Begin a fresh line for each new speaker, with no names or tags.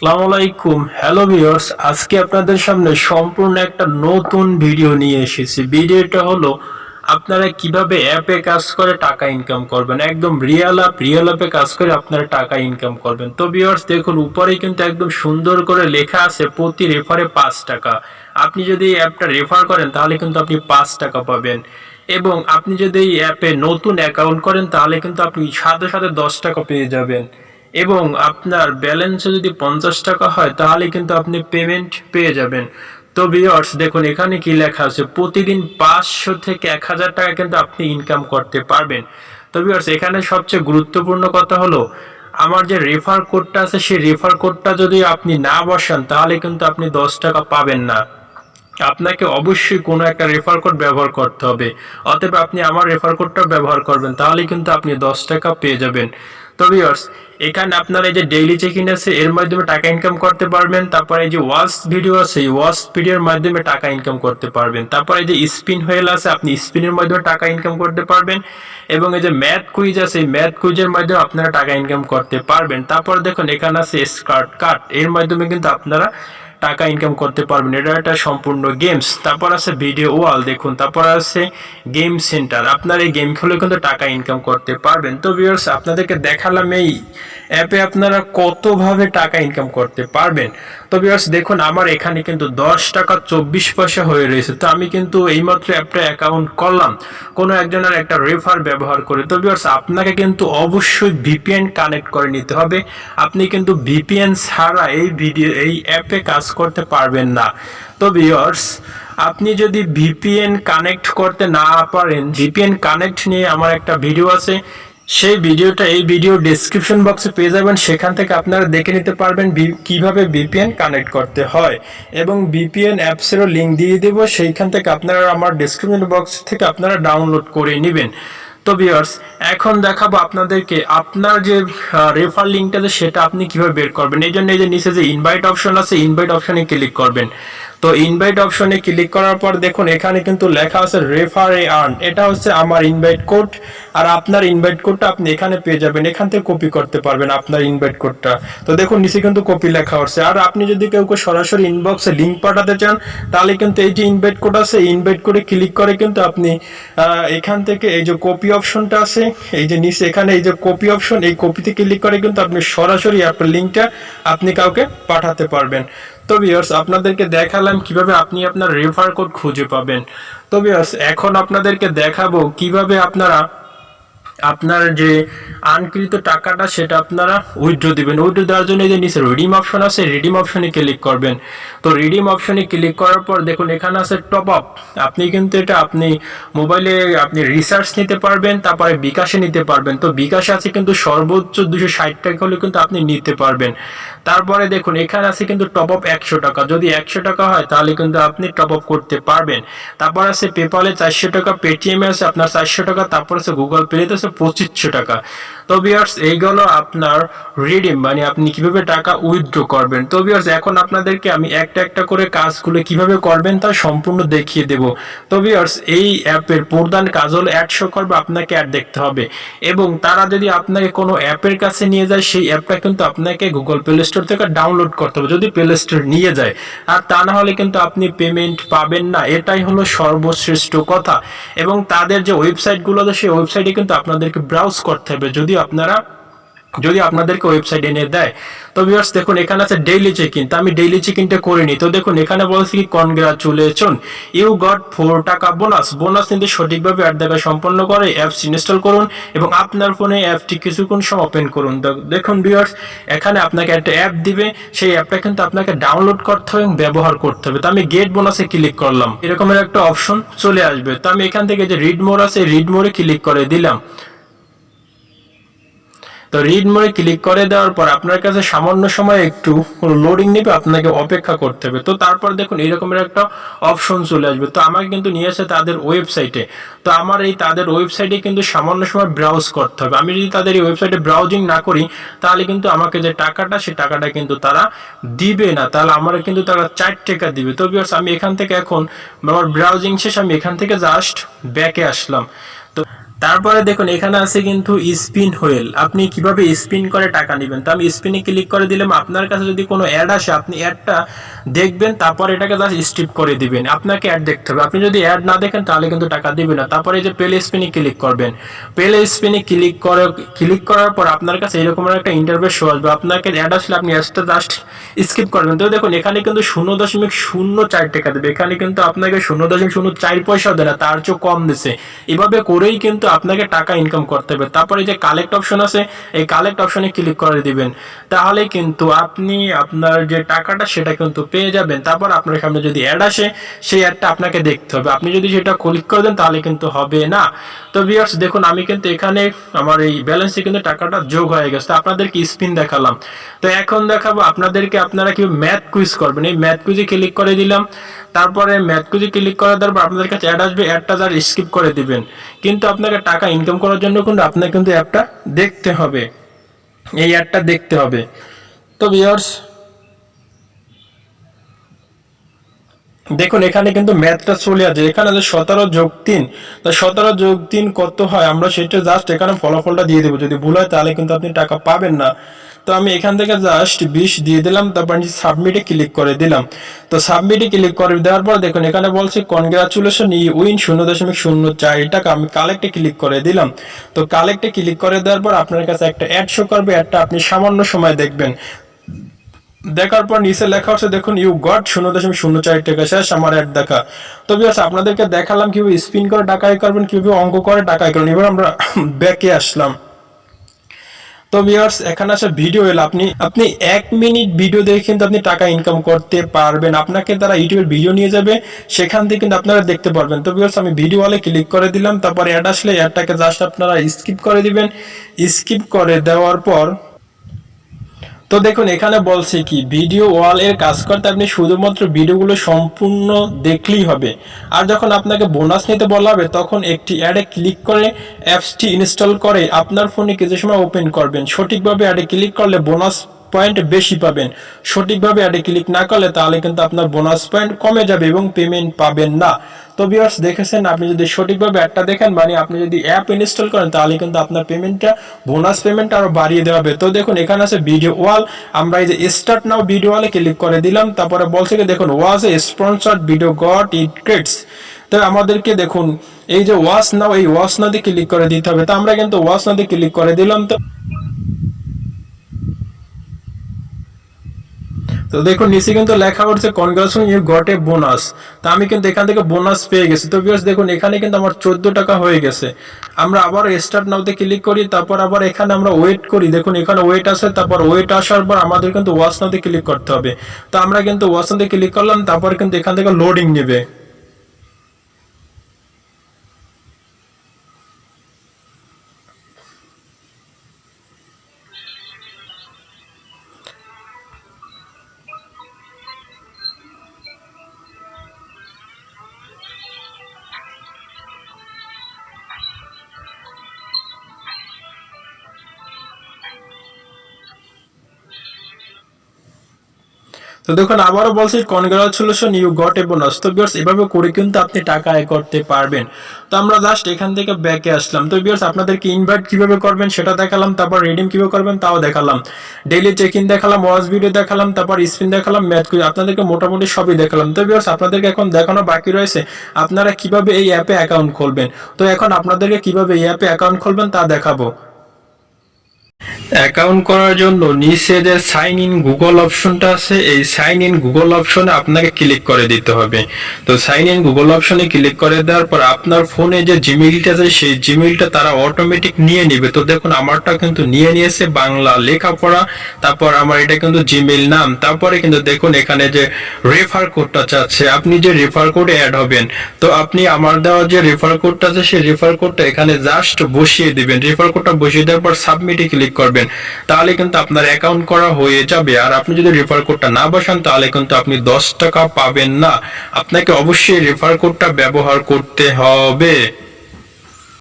আসসালামু আলাইকুম। Hello viewers, আজকে আপনাদের সামনে সম্পূর্ণ একটা নতুন ভিডিও নিয়ে এসেছি। ভিডিওটা হলো আপনারা কিভাবে অ্যাপে কাজ করে টাকা ইনকাম করবেন। একদম রিয়েল অ্যাপে কাজ করে আপনারা টাকা ইনকাম করবেন। তো ভিউয়ার্স দেখুন, উপরেই কিন্তু একদম সুন্দর করে লেখা আছে প্রতি রেফারে 5 টাকা। আপনি যদি এই অ্যাপটা রেফার করেন তাহলে কিন্তু আপনি 5 টাকা পাবেন। এবং আপনি যদি এই অ্যাপে নতুন অ্যাকাউন্ট করেন তাহলে কিন্তু আপনি সাথে সাথে 10 টাকা পেয়ে যাবেন। এবং আপনার ব্যালেন্সে যদি 50 টাকা হয় তাহলে কিন্তু আপনি পেমেন্ট পেয়ে যাবেন। তো ভিউয়ার্স দেখুন, এখানে কি লেখা আছে, প্রতিদিন 500 থেকে 1000 টাকা কিন্তু আপনি ইনকাম করতে পারবেন। তো ভিউয়ার্স এখানে সবচেয়ে গুরুত্বপূর্ণ কথা হলো, আমার যে রেফার কোডটা আছে সেই রেফার কোডটা যদি আপনি না বসান তাহলে কিন্তু আপনি 10 টাকা পাবেন না। আপনাকে অবশ্যই কোনো একটা রেফার কোড ব্যবহার করতে হবে। অতএব আপনি আমার রেফার কোডটা ব্যবহার করবেন, তাহলে কিন্তু আপনি 10 টাকা পেয়ে যাবেন। তো ভিউয়ার্স এখানে আপনার এই যে ডেইলি চেক ইন আছে, এর মাধ্যমে টাকা ইনকাম করতে পারবেন। তারপর এই যে ওয়াচ ভিডিও আছে, এই ওয়াচ ভিডিওর মাধ্যমে টাকা ইনকাম করতে পারবেন। তারপর এই যে স্পিন হুইল আছে, আপনি স্পিনের মাধ্যমে টাকা ইনকাম করতে পারবেন। এবং এই যে ম্যাথ কুইজ আছে, এই ম্যাথ কুইজের মাধ্যমে আপনারা টাকা ইনকাম করতে পারবেন। তারপর দেখুন এখানে আছে স্কার্ট কাট, এর মাধ্যমে কিন্তু আপনারা টাকা ইনকাম করতে পারবেন। এটা একটা সম্পূর্ণ গেমস। তারপর আছে ভিডিও ওয়াল দেখুন, তারপর আছে গেম সেন্টার, আপনার এই গেম খেলে কিন্তু টাকা ইনকাম করতে পারবেন। তো ভিউয়ার্স আপনাদেরকে দেখালাম এই অ্যাপে আপনারা কতভাবে টাকা ইনকাম করতে পারবেন। তো ভিউয়ার্স দেখুন, আমার এখানে কিন্তু 10 টাকা 24 পয়সা হয়ে রয়েছে। তো আমি কিন্তু এইমাত্র অ্যাপটা অ্যাকাউন্ট করলাম কোনো একজনের একটা রেফার ব্যবহার করে। তো ভিউয়ার্স আপনাকে কিন্তু অবশ্যই ভিপিএন কানেক্ট করে নিতে হবে। আপনি কিন্তু ভিপিএন ছাড়া এই অ্যাপে কাজ করতে পারবেন না। তো ভিউয়ার্স আপনি যদি ভিপিএন কানেক্ট করতে না পারেন, ভিপিএন কানেক্ট নিয়ে আমার একটা ভিডিও আছে, সেই ভিডিওটা এই ভিডিও ডেসক্রিপশন বক্সে পেয়ে যাবেন। সেখান থেকে আপনারা দেখে নিতে পারবেন কিভাবে ভিপিএন কানেক্ট করতে হয়। এবং ভিপিএন অ্যাপসেরও লিঙ্ক দিয়ে দেব, সেইখান থেকে আপনারা আমার ডেসক্রিপশন বক্স থেকে আপনারা ডাউনলোড করে নেবেন। তো ভিউয়ার্স এখন দেখাবো আপনাদেরকে আপনার যে রেফার লিঙ্কটা আছে সেটা আপনি কিভাবে বের করবেন। এই জন্য এই যে নিচে যে ইনভাইট অপশন আছে, ইনভাইট অপশনে ক্লিক করবেন। তো ইনভাইট অপশনে ক্লিক করার পর দেখুন এখানে কিন্তু লেখা আছে রেফার এ আর্ন, এটা হচ্ছে আমার ইনভাইট কোড। আর আপনার ইনভাইট কোডটা আপনি এখানে পেয়ে যাবেন, এখান থেকে কপি করতে পারবেন আপনার ইনভাইট কোডটা। তো দেখুন নিচে কিন্তু কপি লেখা হচ্ছে। আর আপনি যদি কেউ সরাসরি ইনবক্সে লিঙ্ক পাঠাতে চান তাহলে কিন্তু এই যে ইনভাইট কোড আছে, ইনভাইট কোডে ক্লিক করে কিন্তু আপনি এখান থেকে এই যে কপি অপশনটা আছে, এই যে নিচে এখানে এই যে কপি অপশন, এই কপিতে ক্লিক করে কিন্তু আপনি সরাসরি অ্যাপের লিঙ্কটা আপনি কাউকে পাঠাতে পারবেন। তো ভিউয়ার্স আপনাদেরকে দেখালাম কিভাবে আপনি আপনার রেফার কোড খুঁজে পাবেন। তো ভিউয়ার্স এখন আপনাদেরকে দেখাবো কিভাবে আপনারা আপনার যে আনকৃত টাকাটা সেটা আপনারা উইথড্র দিবেন। উইথড্র দেওয়ার জন্য এই যে নিচে রিডিম অপশন আছে, রিডিম অপশনে ক্লিক করবেন। তো রিডিম অপশনে ক্লিক করার পর দেখুন এখানে আছে টপ আপ। আপনি কিন্তু এটা আপনি মোবাইলে আপনি রিসার্চ নিতে পারবেন, তারপরে বিকাশে নিতে পারবেন। তো বিকাশে আছে কিন্তু সর্বোচ্চ 260 টাকা হলে কিন্তু আপনি নিতে পারবেন। তারপরে দেখুন এখানে আছে কিন্তু টপ আপ 100 টাকা, যদি 100 টাকা হয় তাহলে কিন্তু আপনি টপ আপ করতে পারবেন। তারপর আছে পেপালে 400 টাকা, পেটিএমে আছে আপনার 400 টাকা, তারপর আছে গুগল পেতে আছে 2500 টাকা। তো ভিউয়ার্স এইগুলো আপনার রিডিম, মানে আপনি কিভাবে টাকা উইথড্র করবেন। তো ভিউয়ার্স এখন আপনাদেরকে আমি একটা একটা করে কাজগুলো কিভাবে করবেন তা সম্পূর্ণ দেখিয়ে দেব। তো ভিউয়ার্স এই অ্যাপের প্রধান কাজ হলো অ্যাড শো করবে, আপনাকে অ্যাড দেখতে হবে। এবং তারা যদি আপনাকে কোনো অ্যাপের কাছে নিয়ে যায় সেই অ্যাপটা কিন্তু আপনাকে গুগল প্লে স্টোর থেকে ডাউনলোড করতে হবে, যদি প্লে স্টোর নিয়ে যায়। আর তা না হলে কিন্তু আপনি পেমেন্ট পাবেন না, এটাই হলো সর্বশ্রেষ্ঠ কথা। এবং তাদের যে ওয়েবসাইটগুলো আছে সেই ওয়েবসাইটে কিন্তু আপনাদেরকে ব্রাউজ করতে হবে যদি আপনাদেরকে ওয়েবসাইটে এনে দেয়। তো ভিউয়ার্স দেখুন এখানে আছে ডেইলি চেক ইন, তো আমি ডেইলি চেক ইনটা করে নিই। তো দেখুন এখানে বলছি কি কনগ্রাচুলেশন ইউ গট 4 টাকা বোনাস কিন্তু সঠিকভাবে অ্যাড দেখা সম্পন্ন করে অ্যাপস ইনস্টল করুন এবং আপনার ফোনে অ্যাপটি কিছুক্ষণ সময় ওপেন করুন। দেখুন ভিউয়ার্স এখানে আপনাকে একটা অ্যাপ দিবে, সেই অ্যাপটা কিন্তু আপনাকে ডাউনলোড করতে হবে এবং ব্যবহার করতে হবে। তো আমি গেট বোনাসে ক্লিক করলাম, এরকমের একটা অপশন চলে আসবে। তো আমি এখান থেকে যে রিড মোর আছে, রিড মোরে ক্লিক করে দিলাম। তো রিড মোডে ক্লিক করে দেওয়ার পর আপনার কাছে সামান্য সময় একটু লোডিং নেবে, আপনাকে অপেক্ষা করতে হবে। তো তারপর দেখুন এইরকমের একটা অপশন চলে আসবে। তো আমাকে কিন্তু নিয়ে আসে তাদের ওয়েবসাইটে। তো আমার এই তাদের ওয়েবসাইটে কিন্তু সামান্য সময় ব্রাউজ করতে হবে। আমি যদি তাদের এই ওয়েবসাইটে ব্রাউজিং না করি তাহলে কিন্তু আমাকে যে টাকাটা সেই টাকাটা কিন্তু তারা দিবে না, তাহলে আমার কিন্তু তারা 4 টাকা দিবে। তো ভিউয়ার্স আমি এখান থেকে এখন আমার ব্রাউজিং শেষ, আমি এখান থেকে জাস্ট ব্যাকে আসলাম। তো তারপরে দেখুন এখানে আছে কিন্তু স্পিন হুইল, আপনি কিভাবে স্পিন করে টাকা নেবেন। তো আমি স্পিনে ক্লিক করে দিলাম। আপনার কাছে যদি কোনো অ্যাড আসে আপনি অ্যাডটা দেখবেন, তারপর এটাকে জাস্ট স্কিপ করে দিবেন। আপনাকে অ্যাড দেখতে হবে, আপনি যদি অ্যাড না দেখেন তাহলে কিন্তু টাকা দিবে না। তারপরে এই যে প্লে স্পিনে ক্লিক করবেন। প্লে স্পিনে ক্লিক করার পর আপনার কাছে এরকম একটা ইন্টারফেস শো আসবে। আপনাকে অ্যাড আসলে আপনি অ্যাডটা জাস্ট স্কিপ করবেন। তো দেখুন এখানে কিন্তু 0.04 টাকা দেবে, এখানে কিন্তু আপনাকে 0.04 পয়সাও দেয় না, তার চেয়েও কম দিছে। এভাবে করেই কিন্তু আপনাকে টাকা ইনকাম করতে হবে। তারপরে যে কালেক্ট অপশন আছে, এই কালেক্ট অপশনে ক্লিক করে দিবেন, তাহলে কিন্তু আপনি আপনার যে টাকাটা সেটা কিন্তু পেয়ে যাবেন। তারপর আপনার সামনে যদি অ্যাড আসে সেই অ্যাডটা আপনাকে দেখতে হবে, আপনি যদি সেটা ক্লিক করে দেন তাহলে কিন্তু হবে না। তো ভিউয়ার্স দেখুন আমি কিন্তু এখানে আমার এই ব্যালেন্সে কিন্তু টাকাটা যোগ হয়ে গেছে। আপনাদেরকে স্পিন দেখালাম, তো এখন দেখাবো আপনাদেরকে আপনারা কি ম্যাথ কুইজ করবেন। এই ম্যাথ কুইজে ক্লিক করে দিলাম। তারপরে ম্যাথ কুইজে ক্লিক করে দেওয়ার পর আপনাদের কাছে অ্যাড আসবে, অ্যাডটা যার স্কিপ করে দিবেন। কিন্তু আপনাকে টাকা ইনকাম করার জন্য কিন্তু আপনাকে কিন্তু অ্যাপটা দেখতে হবে, এই অ্যাডটা দেখতে হবে। তো ভিউয়ার্স দেখুন এখানে কিন্তু ম্যাথটা চলে আসে, এখানে যে 17+3, তো 17+3 কত হয় আমরা সেটা জাস্ট এখানে ফলাফলটা দিয়ে দেবো। যদি ভুল হয় তাহলে কিন্তু আপনি টাকা পাবেন না। তো আমি এখান থেকে জাস্ট 20 দিয়ে দিলাম, তারপর সাবমিটে ক্লিক করে দিলাম। তো সাবমিটে ক্লিক করে দেওয়ার পর দেখুন এখানে বলছে কনগ্রাচুলেশন ইউ উইন 0.04 টাকা। আমি কালেক্টে ক্লিক করে দিলাম। তো কালেক্টে ক্লিক করে দেওয়ার পর আপনার কাছে একটা অ্যাড শো করবে, অ্যাডটা আপনি সামান্য সময় দেখবেন। দেখার পর নিচে লেখা আছে দেখুন ইউ গট 0.04 টাকা, শেষ আমার অ্যাড দেখা। তো ভিউয়ার্স আপনাদেরকে দেখালাম কিভাবে স্পিন করে টাকা আয় করবেন, কিভাবে অঙ্ক করে টাকা আয় করবেন। এবার আমরা ব্যাকে আসলাম। তো ভিউয়ার্স এখানে আছে ভিডিও এল, আপনি 1 মিনিট ভিডিও দেখে কিন্তু আপনি টাকা ইনকাম করতে পারবেন। আপনাকে তারা ইউটিউবের ভিডিও নিয়ে যাবে, সেখান থেকে কিন্তু আপনারা দেখতে পারবেন। তো ভিউয়ার্স আমি ভিডিও ওয়ালে ক্লিক করে দিলাম, তারপর অ্যাড আসলে অ্যাডটাকে জাস্ট আপনারা স্কিপ করে দিবেন। স্কিপ করে দেওয়ার পর তো দেখুন এখানে বলছে কি ভিডিও ওয়াল এর কাজ করতে আপনি শুধুমাত্র ভিডিওগুলো সম্পূর্ণ দেখলেই হবে। আর যখন আপনাকে বোনাস নিতে বলা হবে তখন একটি অ্যাডে ক্লিক করে অ্যাপসটি ইনস্টল করে আপনার ফোনে কিছু সময় ওপেন করবেন। সঠিকভাবে অ্যাডে ক্লিক করলে বোনাস পয়েন্ট বেশি পাবেন। সঠিকভাবে অ্যাডে ক্লিক না করলে তাহলে কিন্তু আপনার বোনাস পয়েন্ট কমে যাবে এবং পেমেন্ট পাবেন না। তো ভিউয়ার্স দেখেছেন, আপনি যদি সঠিকভাবে অ্যাডটা দেখেন মানে আপনি যদি অ্যাপ ইনস্টল করেন তাহলে কিন্তু আপনার পেমেন্টটা বোনাস পেমেন্ট আরো বাড়িয়ে দেওয়া হবে। তো দেখুন এখানে আছে ভিডিও ওয়াল, আমরা এই যে স্টার্ট নাও ভিডিও ওয়ালে ক্লিক করে দিলাম। তারপরে বলছে কি দেখুন was a sponsored video got it credits. তো আমাদেরকে দেখুন এই যে ওয়াচ নাও, এই ওয়াচ নাও দিয়ে ক্লিক করে দিতে হবে। তো আমরা কিন্তু ওয়াচ নাও দিয়ে ক্লিক করে দিলাম। তো দেখুন নিচে কিন্তু লেখা হচ্ছে congratulation you got a bonus. তো আমি কিন্তু এখান থেকে বোনাস পেয়ে গেছি। তো ভিউয়ার্স দেখুন এখানে কিন্তু আমার 14 টাকা হয়ে গেছে। আমরা আবার স্টার্ট নাওতে ক্লিক করি, তারপর আবার এখানে আমরা ওয়েট করি। দেখুন এখানে ওয়েট আছে, তারপর ওয়েট আসার পর আমাদের কিন্তু ওয়াচ নাওতে ক্লিক করতে হবে। তো আমরা কিন্তু ওয়াচ নাওতে ক্লিক করলাম, তারপর কিন্তু এখান থেকে লোডিং নেবে। তো দেখুন আবারও বলছি congratulation you got a bonus. তো ভিউয়ার্স এভাবে করে কিন্তু আপনি টাকা আয় করতে পারবেন। তো আমরা জাস্ট এখান থেকে ব্যাকে আসলাম। তো ভিউয়ার্স আপনাদেরকে ইনভাইট কিভাবে করবেন সেটা দেখালাম, তারপর রিডিম কিভাবে করবেন তাও দেখালাম, ডেইলি চেক ইন দেখালাম, ওয়াচ ভিডিও দেখালাম, তারপর স্পিন দেখালাম, ম্যাথ কুইজ আপনাদেরকে মোটামুটি সবই দেখালাম। তো ভিউয়ার্স আপনাদেরকে এখন দেখানো বাকি রয়েছে আপনারা কিভাবে এই অ্যাপে অ্যাকাউন্ট খুলবেন। তো এখন আপনাদেরকে কিভাবে এই অ্যাপে অ্যাকাউন্ট খুলবেন তা দেখাবো। অ্যাকাউন্ট করার জন্য নিচে যে সাইন ইন গুগল অপশনটা আছে, এই সাইন ইন গুগল অপশনে আপনাকে ক্লিক করে দিতে হবে। তো সাইন ইন গুগল অপশনে ক্লিক করে দেওয়ার পর আপনার ফোনে যে জিমেইলটা আছে সেই জিমেইলটা তারা অটোমেটিক নিয়ে নেবে। তো দেখুন আমারটা কিন্তু নিয়ে নিয়েছে, বাংলা লেখাপড়া, তারপর আমার এটা কিন্তু জিমেইল নাম। তারপরে কিন্তু দেখুন এখানে যে রেফার কোডটা চাচ্ছে, আপনি যে রেফার কোডে অ্যাড হবেন, তো আপনি আমার দেওয়া যে রেফার কোডটা আছে সেই রেফার কোডটা এখানে জাস্ট বসিয়ে দিবেন। রেফার কোডটা বসিয়ে দেওয়ার পর সাবমিটে ক্লিক করবেন, তাহলে কিন্তু আপনার অ্যাকাউন্ট করা হয়ে যাবে। আর আপনি যদি রেফার কোডটা না বসান তাহলে কিন্তু আপনি 10 টাকা পাবেন না। আপনাকে অবশ্যই রেফার কোডটা ব্যবহার করতে হবে।